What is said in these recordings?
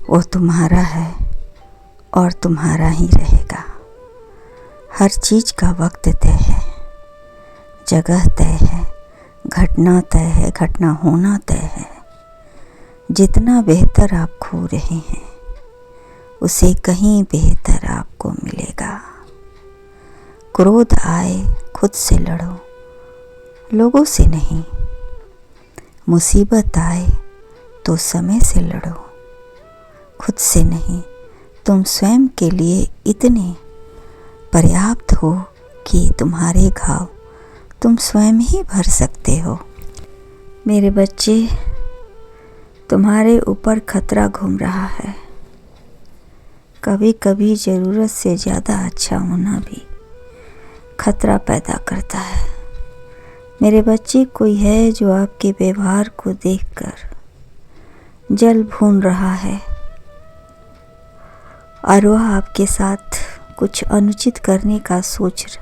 वो तुम्हारा है और तुम्हारा ही रहेगा। हर चीज़ का वक्त तय है, जगह तय है, घटना तय है, घटना होना तय है। जितना बेहतर आप खो रहे हैं उसे कहीं बेहतर आपको मिलेगा। क्रोध आए खुद से लड़ो, लोगों से नहीं। मुसीबत आए तो समय से लड़ो, खुद से नहीं। तुम स्वयं के लिए इतने पर्याप्त हो कि तुम्हारे घाव तुम स्वयं ही भर सकते हो। मेरे बच्चे, तुम्हारे ऊपर खतरा घूम रहा है। कभी कभी ज़रूरत से ज़्यादा अच्छा होना भी खतरा पैदा करता है। मेरे बच्चे, कोई है जो आपके व्यवहार को देखकर जल भून रहा है और वह आपके साथ कुछ अनुचित करने का सोच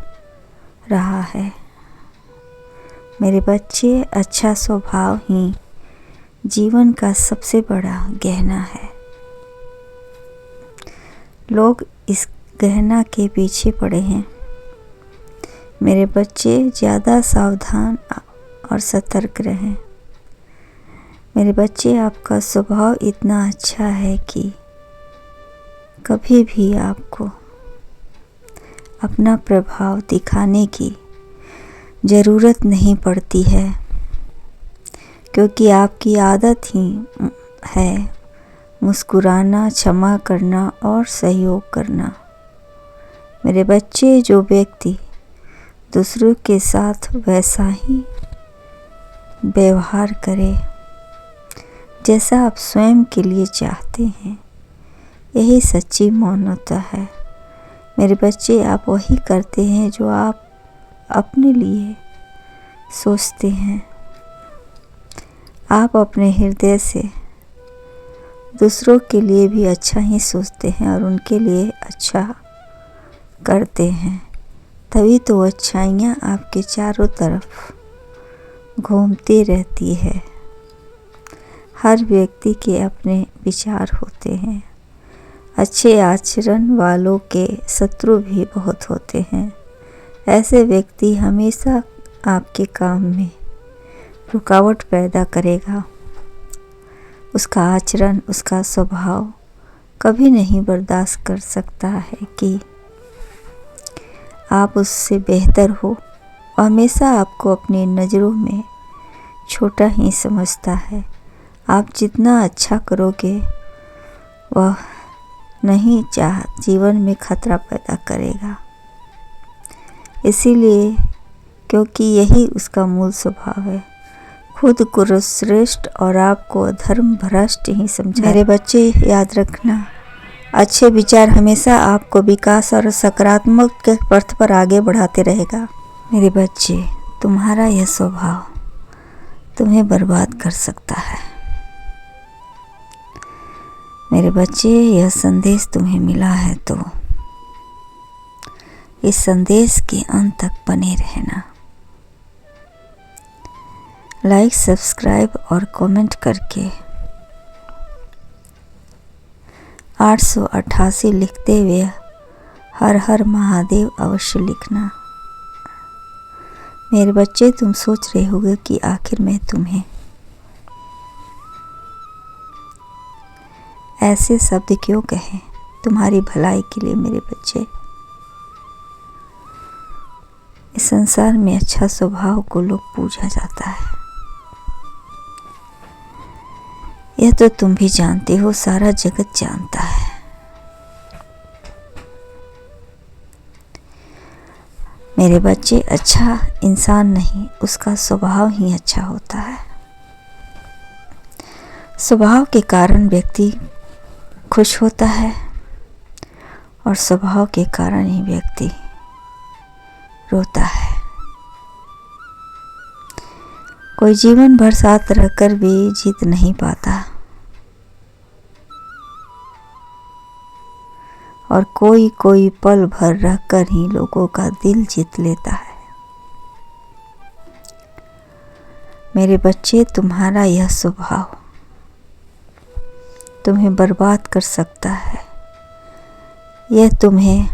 रहा है। मेरे बच्चे, अच्छा स्वभाव ही जीवन का सबसे बड़ा गहना है। लोग इस गहना के पीछे पड़े हैं। मेरे बच्चे, ज़्यादा सावधान और सतर्क रहें। मेरे बच्चे, आपका स्वभाव इतना अच्छा है कि कभी भी आपको अपना प्रभाव दिखाने की ज़रूरत नहीं पड़ती है, क्योंकि आपकी आदत ही है मुस्कुराना, क्षमा करना और सहयोग करना। मेरे बच्चे, जो व्यक्ति दूसरों के साथ वैसा ही व्यवहार करे जैसा आप स्वयं के लिए चाहते हैं, यही सच्ची मानवता है। मेरे बच्चे, आप वही करते हैं जो आप अपने लिए सोचते हैं। आप अपने हृदय से दूसरों के लिए भी अच्छा ही सोचते हैं और उनके लिए अच्छा करते हैं। तभी तो अच्छाइयाँ आपके चारों तरफ घूमती रहती है। हर व्यक्ति के अपने विचार होते हैं। अच्छे आचरण वालों के शत्रु भी बहुत होते हैं। ऐसे व्यक्ति हमेशा आपके काम में रुकावट पैदा करेगा। उसका आचरण, उसका स्वभाव कभी नहीं बर्दाश्त कर सकता है कि आप उससे बेहतर हो। हमेशा आपको अपनी नज़रों में छोटा ही समझता है। आप जितना अच्छा करोगे वह नहीं जीवन में खतरा पैदा करेगा। इसीलिए, क्योंकि यही उसका मूल स्वभाव है, खुद को श्रेष्ठ और आपको धर्म भ्रष्ट ही समझा। मेरे बच्चे, याद रखना, अच्छे विचार हमेशा आपको विकास और सकारात्मक के पथ पर आगे बढ़ाते रहेगा। मेरे बच्चे, तुम्हारा यह स्वभाव तुम्हें बर्बाद कर सकता है। मेरे बच्चे, यह संदेश तुम्हें मिला है तो इस संदेश के अंत तक बने रहना। लाइक, सब्सक्राइब और कमेंट करके 888 लिखते हुए हर हर महादेव अवश्य लिखना। मेरे बच्चे, तुम सोच रहे होगे कि आखिर मैं तुम्हें ऐसे शब्द क्यों कहें। तुम्हारी भलाई के लिए मेरे बच्चे। इस संसार में अच्छा स्वभाव को लोग पूजा जाता है, यह तो तुम भी जानते हो, सारा जगत जानता है। मेरे बच्चे, अच्छा इंसान नहीं, उसका स्वभाव ही अच्छा होता है। स्वभाव के कारण व्यक्ति खुश होता है और स्वभाव के कारण ही व्यक्ति रोता है। कोई जीवन भर साथ रहकर भी जीत नहीं पाता और कोई पल भर रहकर ही लोगों का दिल जीत लेता है। मेरे बच्चे, तुम्हारा यह स्वभाव तुम्हें बर्बाद कर सकता है। यह तुम्हें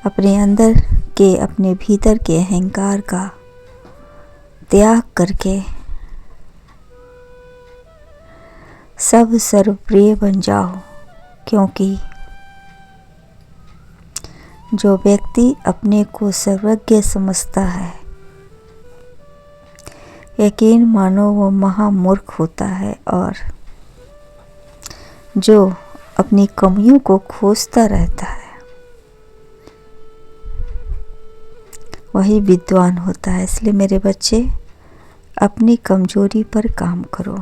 अपने अंदर के, अपने भीतर के अहंकार का त्याग करके सब सर्वप्रिय बन जाओ, क्योंकि जो व्यक्ति अपने को सर्वज्ञ समझता है, यकीन मानो वो महामूर्ख होता है, और जो अपनी कमियों को खोजता रहता है वही विद्वान होता है। इसलिए मेरे बच्चे, अपनी कमजोरी पर काम करो।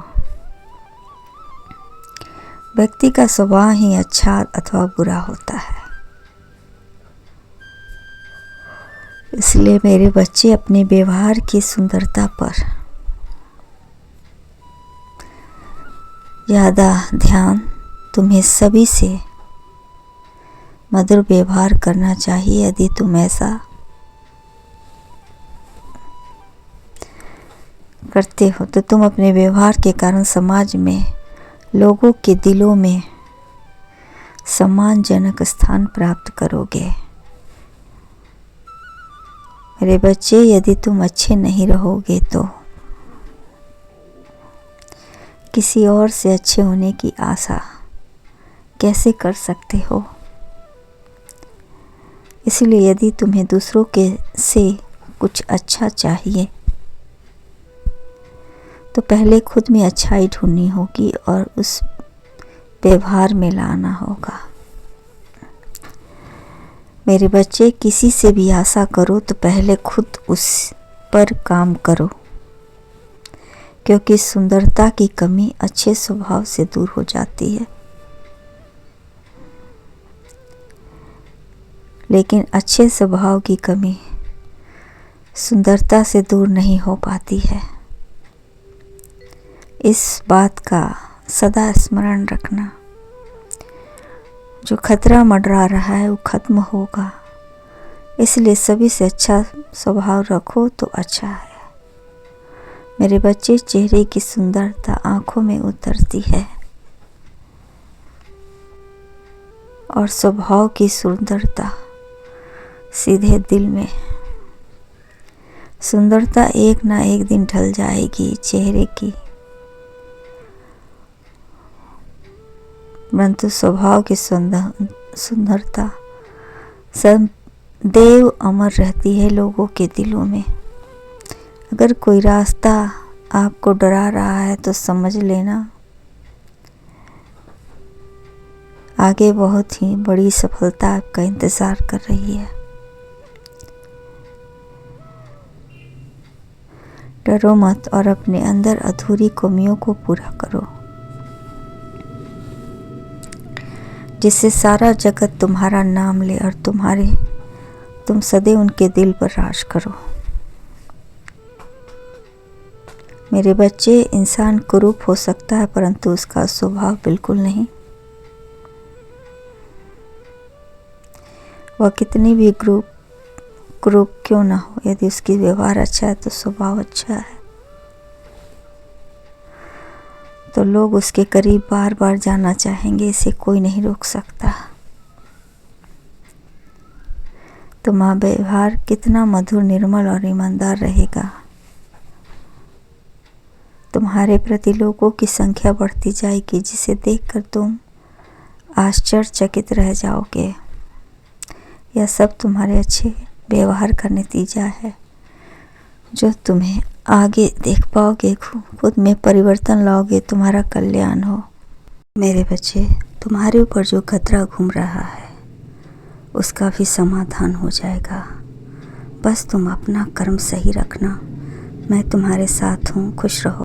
व्यक्ति का स्वभाव ही अच्छा अथवा बुरा होता है। इसलिए मेरे बच्चे, अपने व्यवहार की सुंदरता पर ज़्यादा ध्यान, तुम्हें सभी से मधुर व्यवहार करना चाहिए। यदि तुम ऐसा करते हो तो तुम अपने व्यवहार के कारण समाज में लोगों के दिलों में सम्मानजनक स्थान प्राप्त करोगे। मेरे बच्चे, यदि तुम अच्छे नहीं रहोगे तो किसी और से अच्छे होने की आशा कैसे कर सकते हो। इसलिए यदि तुम्हें दूसरों के से कुछ अच्छा चाहिए तो पहले खुद में अच्छाई ढूंढनी होगी और उस व्यवहार में लाना होगा। मेरे बच्चे, किसी से भी आशा करो तो पहले खुद उस पर काम करो, क्योंकि सुंदरता की कमी अच्छे स्वभाव से दूर हो जाती है। लेकिन अच्छे स्वभाव की कमी सुंदरता से दूर नहीं हो पाती है। इस बात का सदा स्मरण रखना। जो खतरा मंडरा रहा है वो खत्म होगा। इसलिए सभी से अच्छा स्वभाव रखो तो अच्छा है। मेरे बच्चे, चेहरे की सुंदरता आंखों में उतरती है और स्वभाव की सुंदरता सीधे दिल में। सुंदरता एक ना एक दिन ढल जाएगी चेहरे की, परंतु स्वभाव की सुंदरता सदैव अमर रहती है लोगों के दिलों में। अगर कोई रास्ता आपको डरा रहा है तो समझ लेना आगे बहुत ही बड़ी सफलता आपका इंतज़ार कर रही है। डरो मत और अपने अंदर अधूरी कमियों को पूरा करो, जिससे सारा जगत तुम्हारा नाम ले और तुम सदैव उनके दिल पर राज करो। मेरे बच्चे, इंसान कुरूप हो सकता है परंतु उसका स्वभाव बिल्कुल नहीं। वह कितनी भी कुरूप क्यों ना हो, यदि उसकी व्यवहार अच्छा है तो स्वभाव अच्छा है तो लोग उसके करीब बार बार जाना चाहेंगे। इसे कोई नहीं रोक सकता। तुम्हारा व्यवहार कितना मधुर, निर्मल और ईमानदार रहेगा, तुम्हारे प्रति लोगों की संख्या बढ़ती जाएगी, जिसे देखकर तुम आश्चर्यचकित रह जाओगे। यह सब तुम्हारे अच्छे व्यवहार का नतीजा है, जो तुम्हें आगे देख पाओगे, खुद में परिवर्तन लाओगे, तुम्हारा कल्याण हो। मेरे बच्चे, तुम्हारे ऊपर जो खतरा घूम रहा है उसका भी समाधान हो जाएगा। बस तुम अपना कर्म सही रखना। मैं तुम्हारे साथ हूँ। खुश रहो।